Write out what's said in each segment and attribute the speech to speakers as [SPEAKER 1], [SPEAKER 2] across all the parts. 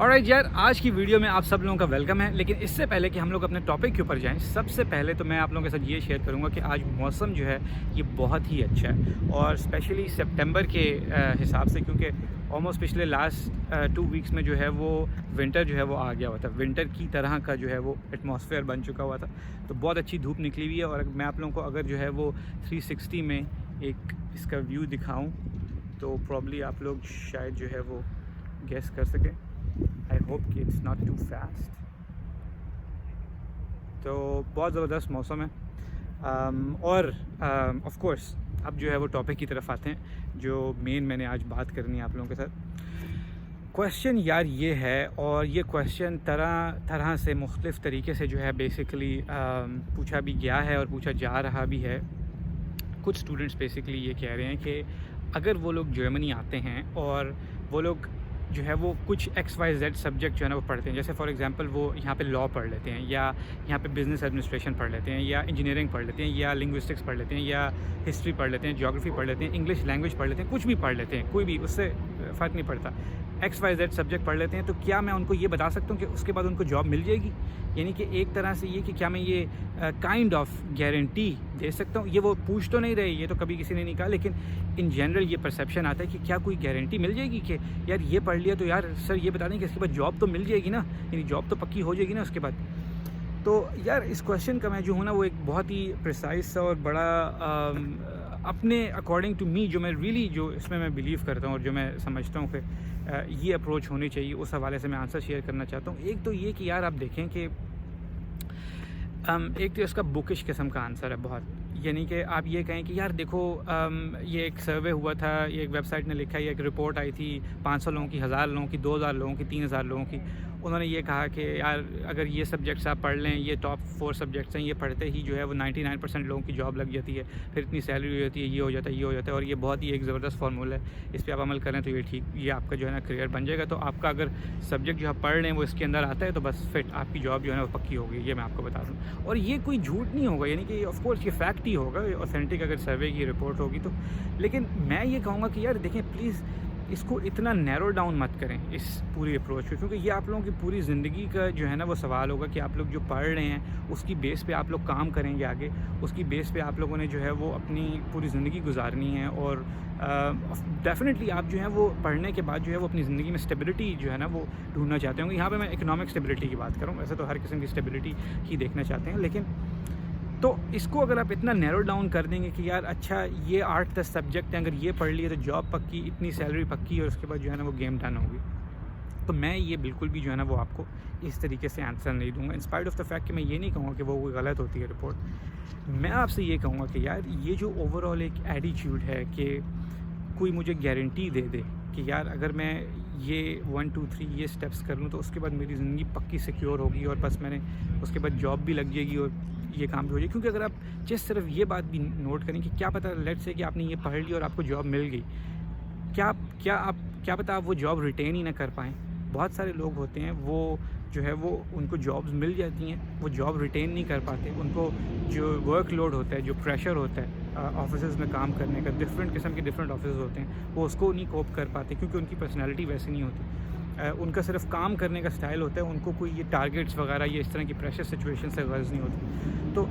[SPEAKER 1] Alright यार, आज की वीडियो में आप सब लोगों का वेलकम है। लेकिन इससे पहले कि हम लोग अपने टॉपिक के ऊपर जाएं, सबसे पहले तो मैं आप लोगों के साथ ये शेयर करूंगा कि आज मौसम जो है ये बहुत ही अच्छा है, और स्पेशली सितंबर के हिसाब से, क्योंकि ऑलमोस्ट पिछले लास्ट 2 वीक्स में जो है वो विंटर जो है वो आ गया हुआ था। विंटर की तरह का जो है वो एटमॉस्फेयर बन चुका हुआ था, तो बहुत अच्छी धूप निकली हुई है। और मैं आप लोगों को अगर जो है वो 360 में एक इसका व्यू दिखाऊं तो प्रॉब्ली आप लोग शायद जो है वो गेस कर सकें। आई होप कि इट्स नॉट टू फास्ट। तो बहुत ज़बरदस्त मौसम है। और ऑफ कोर्स अब जो है वो टॉपिक की तरफ आते हैं, जो मेन मैंने आज बात करनी है आप लोगों के साथ। क्वेश्चन यार ये है, और ये क्वेश्चन तरह तरह से मुख्तलिफ़ तरीके से जो है बेसिकली पूछा भी गया है और पूछा जा रहा भी है। कुछ स्टूडेंट्स बेसिकली ये कह रहे हैं कि अगर वो लोग जर्मनी आते हैं और वो लोग जो है वो कुछ XYZ सब्जेक्ट जो है ना वो पढ़ते हैं, जैसे फॉर एग्जांपल वो यहाँ पे लॉ पढ़ लेते हैं, या यहाँ पे बिज़नेस एडमिनिस्ट्रेशन पढ़ लेते हैं, या इंजीनियरिंग पढ़ लेते हैं, या लिंग्विस्टिक्स पढ़ लेते हैं, या हिस्ट्री पढ़ लेते हैं, ज्योग्राफी पढ़ लेते हैं, इंग्लिश लैंग्वेज पढ़ लेते हैं, कुछ भी पढ़ लेते हैं, कोई भी, उससे फ़र्क नहीं पड़ता, XYZ सब्जेक्ट पढ़ लेते हैं। तो क्या मैं उनको ये बता सकता हूँ कि उसके बाद उनको जॉब मिल जाएगी? यानी कि एक तरह से ये कि क्या मैं ये काइंड ऑफ गारंटी दे सकता हूँ? ये वो पूछ तो नहीं रहे, ये तो कभी किसी ने नहीं कहा, लेकिन इन जनरल ये परसेप्शन आता है कि क्या कोई गारंटी मिल जाएगी कि यार ये पढ़ लिया तो यार सर ये बता दें कि इसके बाद जॉब तो मिल जाएगी ना, यानी जॉब तो पक्की हो जाएगी ना उसके बाद। तो यार इस क्वेश्चन का मैं जो हूँ ना वो एक बहुत ही प्रिसाइज और बड़ा अपने अकॉर्डिंग टू मी, जो मैं रियली जो इसमें मैं बिलीव करता हूँ और जो मैं समझता हूँ कि ये अप्रोच होनी चाहिए, उस हवाले से मैं आंसर शेयर करना चाहता हूँ। एक तो ये कि यार आप देखें कि एक तो इसका बुकिश किस्म का आंसर है बहुत, यानी कि आप ये कहें कि यार देखो ये एक सर्वे हुआ था, ये एक वेबसाइट ने लिखा है, ये एक रिपोर्ट आई थी 500 लोगों की, 1000 लोगों की, 2000 लोगों की, 3000 लोगों की। उन्होंने ये कहा कि यार अगर ये सब्जेक्ट्स आप पढ़ लें, ये टॉप 4 सब्जेक्ट्स हैं, ये पढ़ते ही जो है वो 99% लोगों की जॉब लग जाती है, फिर इतनी सैलरी हो जाती है, ये हो जाता है, ये हो जाता है। और ये बहुत ही एक ज़बरदस्त फार्मूला है, इस पर आप अमल करें तो ये ठीक, ये आपका जो है ना करियर बन जाएगा। तो आपका अगर सब्जेक्ट जो आप पढ़ रहे हैं वो इसके अंदर आता है तो बस फिट आपकी जॉब जो है ना वो पक्की होगी, ये मैं आपको बता दूँ। और ये कोई झूठ नहीं होगा, यानी कि ऑफकोर्स ये फैक्ट ही होगा, ऑथेंटिक अगर सर्वे की रिपोर्ट होगी तो। लेकिन मैं ये कहूँगा कि यार देखें प्लीज़ इसको इतना नैरो डाउन मत करें इस पूरी अप्रोच पे, क्योंकि ये आप लोगों की पूरी ज़िंदगी का जो है ना वो सवाल होगा कि आप लोग जो पढ़ रहे हैं उसकी बेस पे आप लोग काम करेंगे आगे, उसकी बेस पे आप लोगों ने जो है वो अपनी पूरी ज़िंदगी गुजारनी है। और डेफिनेटली आप जो है वो पढ़ने के बाद जो है वो अपनी ज़िंदगी में स्टेबिलिटी जो है ना वो ढूंढना चाहते होंगे। यहाँ पर मैं इकोनॉमिक स्टेबिलिटी की बात करूँ, वैसे तो हर किस्म की स्टेबिलिटी ही देखना चाहते हैं, लेकिन तो इसको अगर आप इतना नैरो डाउन कर देंगे कि यार अच्छा ये 8-10 सब्जेक्ट हैं, अगर ये पढ़ लिए तो जॉब पक्की, इतनी सैलरी पक्की, और उसके बाद जो है ना वो गेम डन होगी, तो मैं ये बिल्कुल भी जो है ना वो आपको इस तरीके से आंसर नहीं दूंगा। इंस्पायर्ड ऑफ द फैक्ट कि मैं ये नहीं कहूँगा कि वो कोई गलत होती है रिपोर्ट। मैं आपसे ये कहूँगा कि यार ये जो ओवरऑल एक एटीट्यूड है कि कोई मुझे गारंटी दे दे कि यार अगर मैं ये 1 2 3 ये स्टेप्स कर लूँ तो उसके बाद मेरी ज़िंदगी पक्की सिक्योर होगी, और बस मैंने उसके बाद जॉब भी लग जाएगी और ये काम भी हो जाएगी। क्योंकि अगर आप जिस सिर्फ ये बात भी नोट करें कि क्या पता लेट्स से कि आपने ये पढ़ लिया और आपको जॉब मिल गई, क्या पता आप वो जॉब रिटेन ही ना कर पाएँ। बहुत सारे लोग होते हैं वो जो है वो उनको जॉब्स मिल जाती हैं, वो जॉब रिटेन नहीं कर पाते, उनको जो वर्कलोड होता है, जो प्रेशर होता है ऑफिस में काम करने का, डिफरेंट किस्म के डिफरेंट ऑफिस होते हैं, वो उसको नहीं कोप कर पाते क्योंकि उनकी पर्सनैलिटी वैसी नहीं होती। उनका सिर्फ काम करने का स्टाइल होता है, उनको कोई ये टारगेट्स वगैरह ये इस तरह की प्रेशर सिचुएशन से गर्ज नहीं होती। तो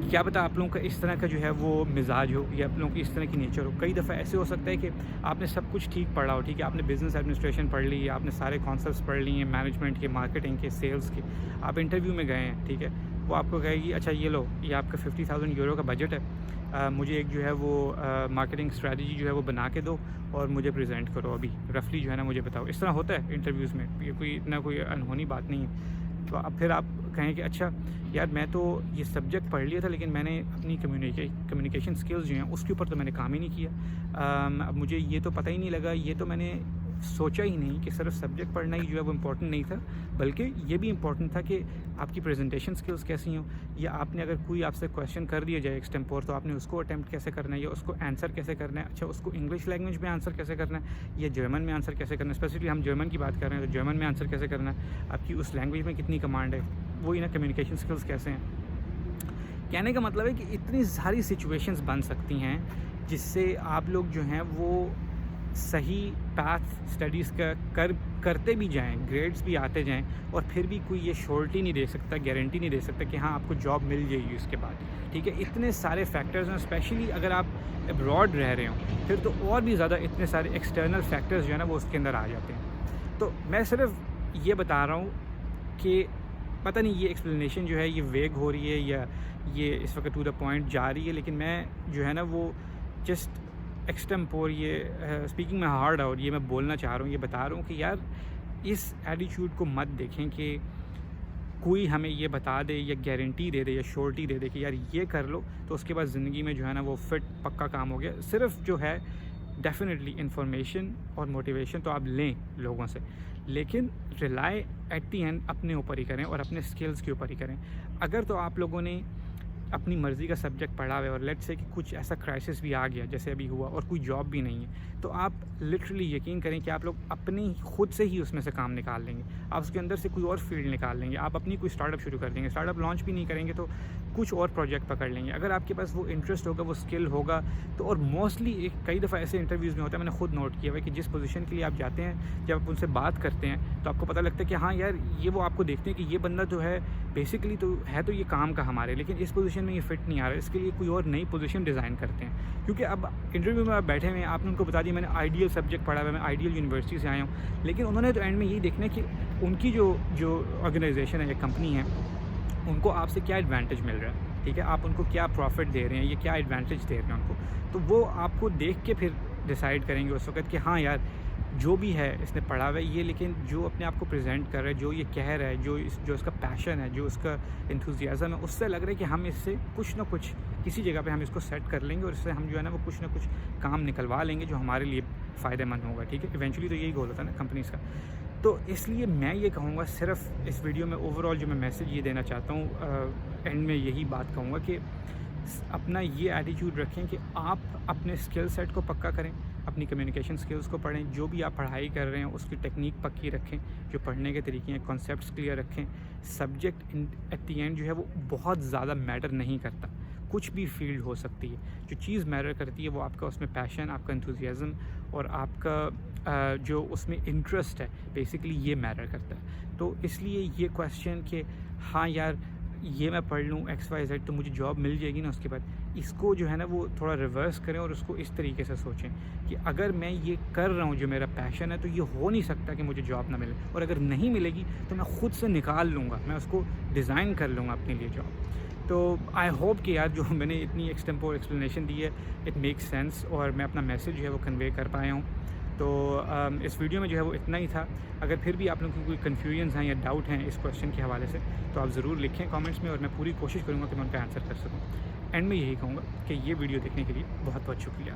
[SPEAKER 1] क्या पता आप लोगों का इस तरह का जो है वो मिजाज हो, या आप लोगों की इस तरह की नेचर हो। कई दफ़ा ऐसे हो सकता है कि आपने सब कुछ ठीक पढ़ा हो, ठीक है, आपने बिज़नेस एडमिनिस्ट्रेशन पढ़ ली, आपने सारे कॉन्सेप्ट्स पढ़ लिए हैं, मैनेजमेंट के, मार्केटिंग के, सेल्स के, आप इंटरव्यू में गए हैं, ठीक है, वो आपको कहेगी अच्छा ये लो, ये आपका 50,000 यूरो का बजट है, मुझे एक जो है वो मार्केटिंग स्ट्रैटेजी जो है वो बना के दो और मुझे प्रेजेंट करो, अभी रफली जो है ना मुझे बताओ। इस तरह होता है इंटरव्यूज़ में, ये कोई इतना कोई अनहोनी बात नहीं है। तो अब फिर आप कहें कि अच्छा यार मैं तो ये सब्जेक्ट पढ़ लिया था लेकिन मैंने अपनी कम्युनिकेशन स्किल्स जो हैं उसके ऊपर तो मैंने काम ही नहीं किया, अब मुझे ये तो पता ही नहीं लगा, ये तो मैंने सोचा ही नहीं कि सिर्फ सब्जेक्ट पढ़ना ही जो है वो इम्पोर्टेंट नहीं था, बल्कि ये भी इम्पोर्टेंट था कि आपकी प्रेजेंटेशन स्किल्स कैसी हों, या आपने अगर कोई आपसे क्वेश्चन कर दिया जाए एक्सटेम्पोर तो आपने उसको अटैम्प्ट कैसे करना है, या उसको आंसर कैसे करना है, अच्छा उसको इंग्लिश लैंग्वेज में आंसर कैसे करना है, या जर्मन में आंसर कैसे करना है। स्पेसिफिकली हम जर्मन की बात कर रहे हैं तो जर्मन में आंसर कैसे करना है, आपकी उस लैंग्वेज में कितनी कमांड है, वही ना कम्युनिकेशन स्किल्स कैसे हैं। कहने का मतलब है कि इतनी सारी सिचुएशंस बन सकती हैं जिससे आप लोग जो हैं वो सही पाथ स्टडीज़ का करते भी जाएं, ग्रेड्स भी आते जाएं, और फिर भी कोई ये श्योरिटी नहीं दे सकता, गारंटी नहीं दे सकता कि हाँ आपको जॉब मिल जाएगी उसके बाद, ठीक है। इतने सारे फैक्टर्स हैं, स्पेशली अगर आप अब्रॉड रह रहे हो फिर तो और भी ज़्यादा इतने सारे एक्सटर्नल फैक्टर्स जो है ना वो उसके अंदर आ जाते हैं। तो मैं सिर्फ ये बता रहा हूँ कि पता नहीं ये एक्सप्लेनेशन जो है ये वेग हो रही है या ये इस वक्त टू द पॉइंट जा रही है, लेकिन मैं जो है ना वो जस्ट एक्सटेम्पोर ये स्पीकिंग में हार्ड आउट ये मैं बोलना चाह रहा हूँ, ये बता रहा हूँ कि यार इस एटीट्यूड को मत देखें कि कोई हमें ये बता दे या गारंटी दे दे या श्योरिटी दे दे कि यार ये कर लो तो उसके बाद ज़िंदगी में जो है ना वो फिट पक्का काम हो गया। सिर्फ जो है डेफिनेटली इंफॉर्मेशन और मोटिवेशन तो आप लें लोगों से, लेकिन रिलाई एट दी एंड अपने ऊपर ही करें और अपने स्किल्स के ऊपर ही करें। अगर तो आप लोगों ने अपनी मर्ज़ी का सब्जेक्ट पढ़ा हुआ है और लेट्स से कि कुछ ऐसा क्राइसिस भी आ गया जैसे अभी हुआ और कोई जॉब भी नहीं है, तो आप लिटरली यकीन करें कि आप लोग अपनी खुद से ही उसमें से काम निकाल लेंगे, आप उसके अंदर से कोई और फील्ड निकाल लेंगे, आप अपनी कोई स्टार्टअप शुरू कर देंगे। स्टार्टअप लॉन्च भी नहीं करेंगे तो कुछ और प्रोजेक्ट पकड़ लेंगे। अगर आपके पास वो इंटरेस्ट होगा, वो स्किल होगा तो। और मोस्टली कई दफ़ा ऐसे इंटरव्यूज़ में होता है, मैंने खुद नोट किया हुआ है कि जिस पोजीशन के लिए आप जाते हैं, जब आप उनसे बात करते हैं तो आपको पता लगता है कि हाँ यार ये वो आपको देखते हैं कि ये बंदा जो है बेसिकली तो है तो ये काम का हमारे, लेकिन इस पोजीशन में ये फिट नहीं आ रहा है, इसके लिए कोई और नई पोजीशन डिज़ाइन करते हैं। क्योंकि अब इंटरव्यू में आप बैठे हुए हैं, आपने उनको बता दिया मैंने आइडियल सब्जेक्ट पढ़ा हुआ है, मैं आइडियल यूनिवर्सिटी से आया हूँ, लेकिन उन्होंने तो एंड में यही देखना है कि उनकी जो ऑर्गेनाइजेशन है या कंपनी है उनको आपसे क्या एडवांटेज मिल रहा है, ठीक है, आप उनको क्या प्रॉफिट दे रहे हैं, ये क्या एडवांटेज दे रहे हैं उनको, तो वो आपको देख के फिर डिसाइड करेंगे उस वक्त कि हाँ यार जो भी है इसने पढ़ा हुआ है ये, लेकिन जो अपने आप को प्रेजेंट कर रहा है, जो ये कह रहा है, जो इसका पैशन है, जो उसका इंथुजियाज़म है, उससे लग रहा है कि हम इससे कुछ ना कुछ किसी जगह पे हम इसको सेट कर लेंगे और इससे हम जो है ना वो कुछ ना कुछ काम निकलवा लेंगे जो हमारे लिए फ़ायदेमंद होगा, ठीक है। इवेंचुअली तो यही गोल होता है ना कंपनीज़ का। तो इसलिए मैं ये कहूँगा, सिर्फ इस वीडियो में ओवरऑल जो मैं मैसेज ये देना चाहता हूँ, एंड में यही बात कहूँगा कि अपना ये एटीट्यूड रखें कि आप अपने स्किल सेट को पक्का करें, अपनी कम्युनिकेशन स्किल्स को पढ़ें, जो भी आप पढ़ाई कर रहे हैं उसकी टेक्निक पक्की रखें, जो पढ़ने के तरीके हैं कॉन्सेप्ट्स क्लियर रखें। सब्जेक्ट एट दी एंड जो है वो बहुत ज़्यादा मैटर नहीं करता, कुछ भी फील्ड हो सकती है, जो चीज़ मैटर करती है वो आपका उसमें पैशन, आपका एंथुसियाज़म और आपका जो उसमें इंटरेस्ट है, बेसिकली ये मैटर करता है। तो इसलिए ये क्वेश्चन कि हाँ यार ये मैं पढ़ लूँ XYZ तो मुझे जॉब मिल जाएगी ना उसके बाद, इसको जो है ना वो थोड़ा रिवर्स करें और उसको इस तरीके से सोचें कि अगर मैं ये कर रहा हूँ जो मेरा पैशन है तो ये हो नहीं सकता कि मुझे जॉब ना मिले, और अगर नहीं मिलेगी तो मैं ख़ुद से निकाल लूँगा, मैं उसको डिज़ाइन कर लूँगा अपने लिए जॉब। तो आई होप कि यार जो मैंने इतनी एक्सटेम्पोर एक्सप्लेनेशन दी है इट मेक्स सेंस और मैं अपना मैसेज जो है वो कन्वे कर पाया हूँ। तो इस वीडियो में जो है वो इतना ही था। अगर फिर भी आप लोगों की कोई कन्फ्यूजन्स हैं या डाउट हैं इस क्वेश्चन के हवाले से तो आप ज़रूर लिखें कमेंट्स में और मैं पूरी कोशिश करूँगा कि मैं उनका आंसर कर सकूँ। एंड में यही कहूँगा कि ये वीडियो देखने के लिए बहुत बहुत शुक्रिया।